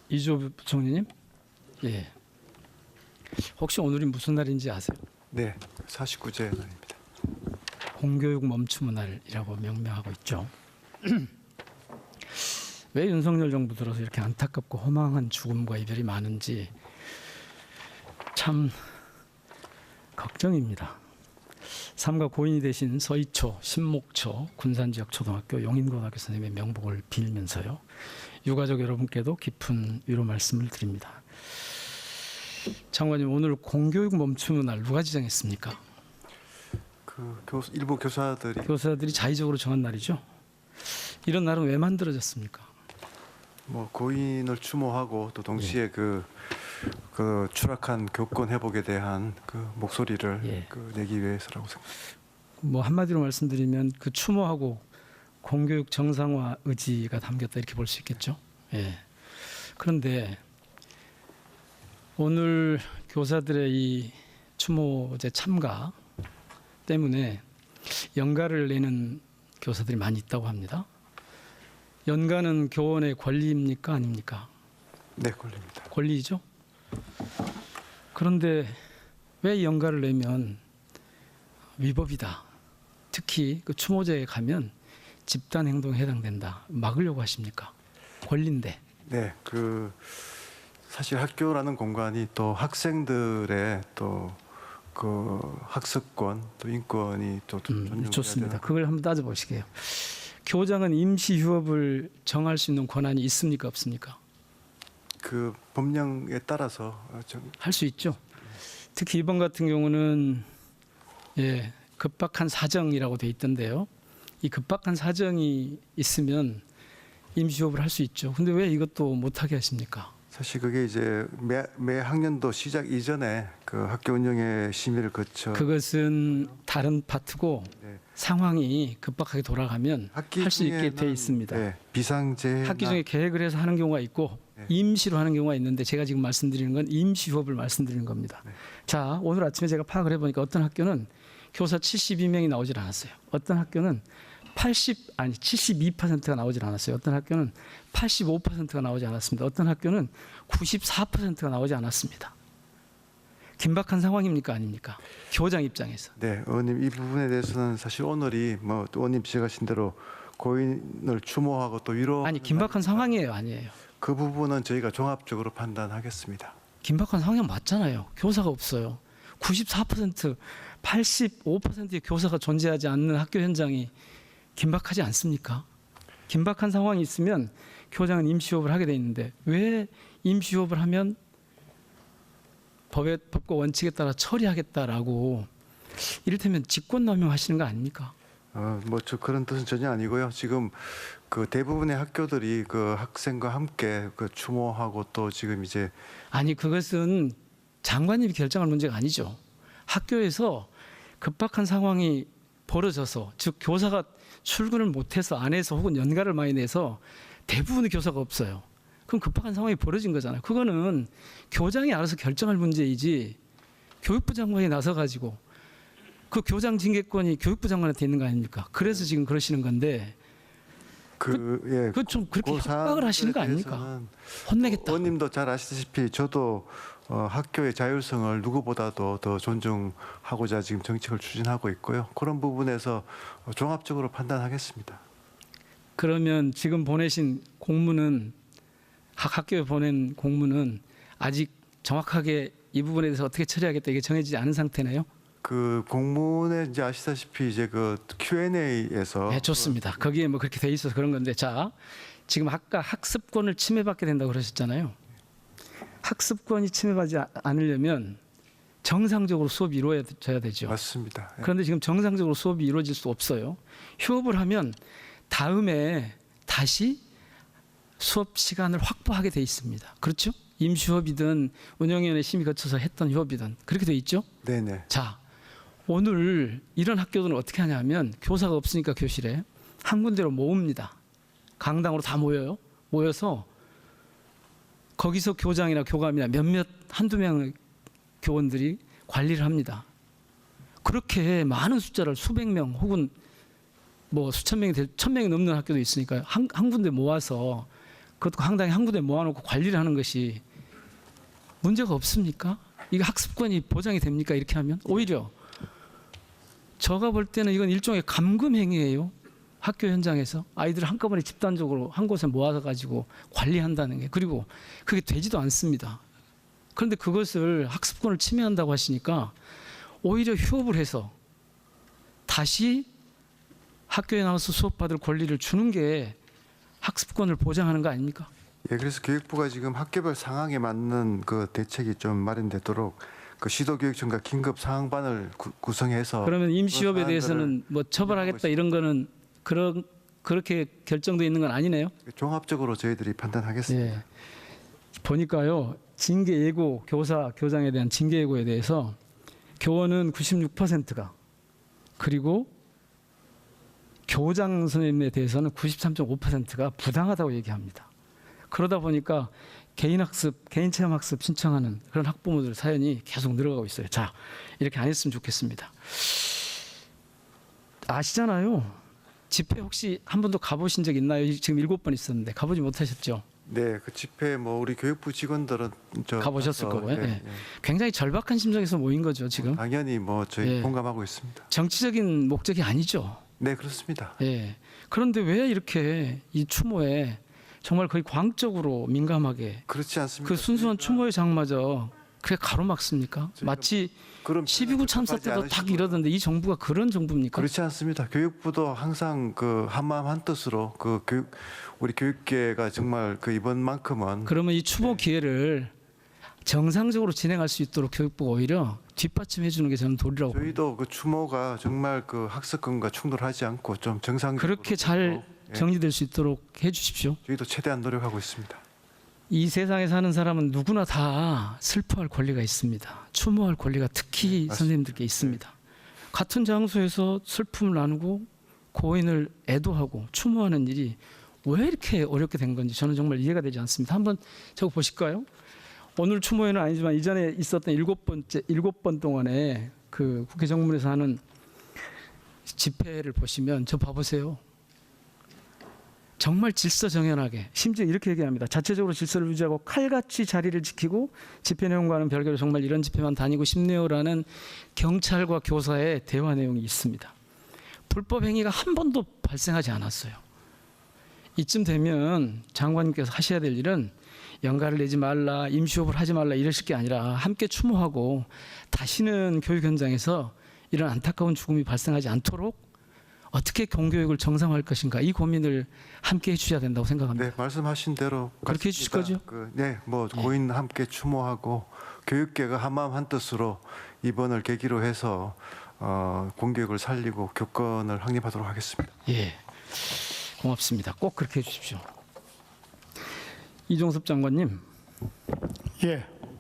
이조 총리님, 예. 혹시 오늘이 무슨 날인지 아세요? 네, 49제 날입니다. 공교육 멈춤의 날이라고 명명하고 있죠. 왜 윤석열 정부 들어서 이렇게 안타깝고 허망한 죽음과 이별이 많은지 참 걱정입니다. 삼가 고인이 되신 서이초, 신목초, 군산지역 초등학교, 용인고등학교 선생님의 명복을 빌면서요. 유가족 여러분께도 깊은 위로 말씀을 드립니다. 장관님, 오늘 공교육 멈춤의 날 누가 지정했습니까? 일부 교사들이 자의적으로 정한 날이죠. 이런 날은 왜 만들어졌습니까? 뭐 고인을 추모하고 또 동시에 그 추락한 교권 회복에 대한 그 목소리를 내기 위해서라고 생각합니다. 뭐 한마디로 말씀드리면 그 추모하고 공교육 정상화 의지가 담겼다 이렇게 볼 수 있겠죠. 예. 그런데 오늘 교사들의 이 추모제 참가 때문에 연가를 내는 교사들이 많이 있다고 합니다. 연가는 교원의 권리입니까, 아닙니까? 네, 권리입니다. 권리죠. 그런데 왜 연가를 내면 위법이다. 특히 그 추모제에 가면 집단 행동에 해당된다. 막으려고 하십니까? 권리인데. 네, 사실 학교라는 공간이 또 학생들의 또 그 학습권 또 인권이 또 존중돼야 좋습니다. 되는. 그걸 한번 따져보시게요. 교장은 임시 휴업을 정할 수 있는 권한이 있습니까, 없습니까? 그 법령에 따라서 할 수 있죠. 특히 이번 같은 경우는 급박한 사정이라고 돼 있던데요. 이 급박한 사정이 있으면 임시 휴업을 할 수 있죠. 근데 왜 이것도 못하게 하십니까? 사실 그게 이제 매 학년도 시작 이전에 그 학교 운영의 심의를 거쳐 그것은 다른 파트고 네. 상황이 급박하게 돌아가면 할 수 있게 돼 있습니다. 네, 비상재해 학기 중에 계획을 해서 하는 경우가 있고 임시로 하는 경우가 있는데 제가 지금 말씀드리는 건 임시 휴업을 말씀드리는 겁니다. 네. 자, 오늘 아침에 제가 파악을 해보니까 어떤 학교는 교사 72명이 나오질 않았어요. 어떤 학교는 72%가 나오질 않았어요. 어떤 학교는 85%가 나오지 않았습니다. 어떤 학교는 94%가 나오지 않았습니다. 긴박한 상황입니까, 아닙니까? 교장 입장에서. 네, 의원님 이 부분에 대해서는 사실 오늘이 뭐 의원님 지적하신 대로 고인을 추모하고 또 위로 아니, 긴박한 상황이에요, 아니에요? 그 부분은 저희가 종합적으로 판단하겠습니다. 긴박한 상황이 맞잖아요. 교사가 없어요. 94%, 85%의 교사가 존재하지 않는 학교 현장이 긴박하지 않습니까? 긴박한 상황이 있으면 교장은 임시휴업을 하게 돼 있는데 왜 임시휴업을 하면 법과 원칙에 따라 처리하겠다라고 이를테면 직권남용 하시는 거 아닙니까? 저 그런 뜻은 전혀 아니고요. 지금 그 대부분의 학교들이 그 학생과 함께 그 추모하고 또 지금 이제 아니, 그것은 장관님이 결정할 문제가 아니죠. 학교에서 급박한 상황이 벌어져서, 즉 교사가 출근을 못해서 안에서 혹은 연가를 많이 내서 대부분의 교사가 없어요. 그럼 급박한 상황이 벌어진 거잖아요. 그거는 교장이 알아서 결정할 문제이지 교육부 장관이 나서가지고 그 교장 징계권이 교육부 장관한테 있는 거 아닙니까? 그래서 지금 그러시는 건데 그 좀 그렇게 협박을 하시는 거 아닙니까? 혼내겠다. 의원님도 잘 아시다시피 저도 학교의 자율성을 누구보다도 더 존중하고자 지금 정책을 추진하고 있고요. 그런 부분에서 종합적으로 판단하겠습니다. 그러면 지금 보내신 공문은 학교에 보낸 공문은 아직 정확하게 이 부분에 대해서 어떻게 처리하겠다 이게 정해지지 않은 상태네요. 그 공문에 이제 아시다시피 이제 그 Q&A에서 네, 좋습니다. 거기에 뭐 그렇게 돼 있어서 그런 건데, 자, 지금 아까 학습권을 침해받게 된다고 그러셨잖아요. 학습권이 침해받지 않으려면 정상적으로 수업이 이루어져야 되죠. 맞습니다. 그런데 지금 정상적으로 수업이 이루어질 수 없어요. 휴업을 하면 다음에 다시 수업 시간을 확보하게 돼 있습니다. 그렇죠? 임시휴업이든 운영위원회 심의 거쳐서 했던 휴업이든 그렇게 돼 있죠? 네네. 자, 오늘 이런 학교들은 어떻게 하냐면 교사가 없으니까 교실에 한 군데로 모읍니다. 강당으로 다 모여요. 모여서 거기서 교장이나 교감이나 몇몇 한두 명의 교원들이 관리를 합니다. 그렇게 많은 숫자를 수백 명 혹은 뭐 수천 명이 1000명이 넘는 학교도 있으니까 한 군데 모아서 그것도 상당히 한 군데 모아놓고 관리를 하는 것이 문제가 없습니까? 이거 학습권이 보장이 됩니까? 이렇게 하면 오히려 제가 볼 때는 이건 일종의 감금 행위예요. 학교 현장에서 아이들을 한꺼번에 집단적으로 한 곳에 모아서 가지고 관리한다는 게, 그리고 그게 되지도 않습니다. 그런데 그것을 학습권을 침해한다고 하시니까 오히려 휴업을 해서 다시 학교에 나와서 수업받을 권리를 주는 게 학습권을 보장하는 거 아닙니까? 예, 그래서 교육부가 지금 학교별 상황에 맞는 그 대책이 좀 마련되도록 그 시도교육청과 긴급 상황반을 구성해서 그러면 임시휴업에 그런 대해서는 뭐 처벌하겠다 이런 거는 그렇게 결정돼 있는 건 아니네요. 종합적으로 저희들이 판단하겠습니다. 예. 보니까요, 징계 예고, 교사 교장에 대한 징계 예고에 대해서 교원은 96%가, 그리고 교장 선생님에 대해서는 93.5%가 부당하다고 얘기합니다. 그러다 보니까 개인학습, 개인체험학습 신청하는 그런 학부모들 사연이 계속 늘어가고 있어요. 자, 이렇게 안 했으면 좋겠습니다. 아시잖아요. 집회 혹시 한 번도 가보신 적 있나요? 지금 7번 있었는데 가보지 못하셨죠? 네, 그 집회 뭐 우리 교육부 직원들은 가보셨을 가서, 거고요. 예. 굉장히 절박한 심정에서 모인 거죠, 지금. 당연히 뭐 저희 예. 공감하고 있습니다. 정치적인 목적이 아니죠. 네, 그렇습니다. 예. 그런데 왜 이렇게 이 추모에 정말 거의 광적으로 민감하게 그렇지 않습니다. 그 순수한 추모의 장마저 그게 가로막습니까? 마치 그럼 12구 참사 때도 딱 이러던데 이 정부가 그런 정부입니까? 그렇지 않습니다. 교육부도 항상 그 한마음 한뜻으로 우리 교육계가 정말 그 이번만큼은 그러면 이 추모 기회를 정상적으로 진행할 수 있도록 교육부가 오히려 뒷받침해 주는 게 저는 도리라고 봅니다. 저희도 그 추모가 정말 그 학습권과 충돌하지 않고 좀 정상적으로 그렇게 잘 예, 정리될 수 있도록 해 주십시오. 저희도 최대한 노력하고 있습니다. 이 세상에 사는 사람은 누구나 다 슬퍼할 권리가 있습니다. 추모할 권리가 특히 맞습니다. 선생님들께 있습니다. 같은 장소에서 슬픔을 나누고 고인을 애도하고 추모하는 일이 왜 이렇게 어렵게 된 건지 저는 정말 이해가 되지 않습니다. 한번 저거 보실까요? 오늘 추모회는 아니지만 이전에 있었던 7번 동안에 그 국회 정문에서 하는 집회를 보시면 저 봐보세요. 정말 질서정연하게, 심지어 이렇게 얘기합니다. 자체적으로 질서를 유지하고 칼같이 자리를 지키고 집회 내용과는 별개로 정말 이런 집회만 다니고 싶네요라는 경찰과 교사의 대화 내용이 있습니다. 불법 행위가 한 번도 발생하지 않았어요. 이쯤 되면 장관님께서 하셔야 될 일은 연가를 내지 말라, 임시휴업을 하지 말라 이러실 게 아니라 함께 추모하고 다시는 교육 현장에서 이런 안타까운 죽음이 발생하지 않도록 어떻게 공교육을 정상화할 것인가, 이 고민을 함께 해주셔야 된다고 생각합니다. 네, 말씀하신 대로 그렇게 해주실 거죠? 네, 뭐 고인 함께 추모하고 교육계가 한마음 한뜻으로 이번을 계기로 해서 공교육을 살리고 교권을 확립하도록 하겠습니다. 예, 고맙습니다. 꼭 그렇게 해주십시오. 이종섭 장관님. 예.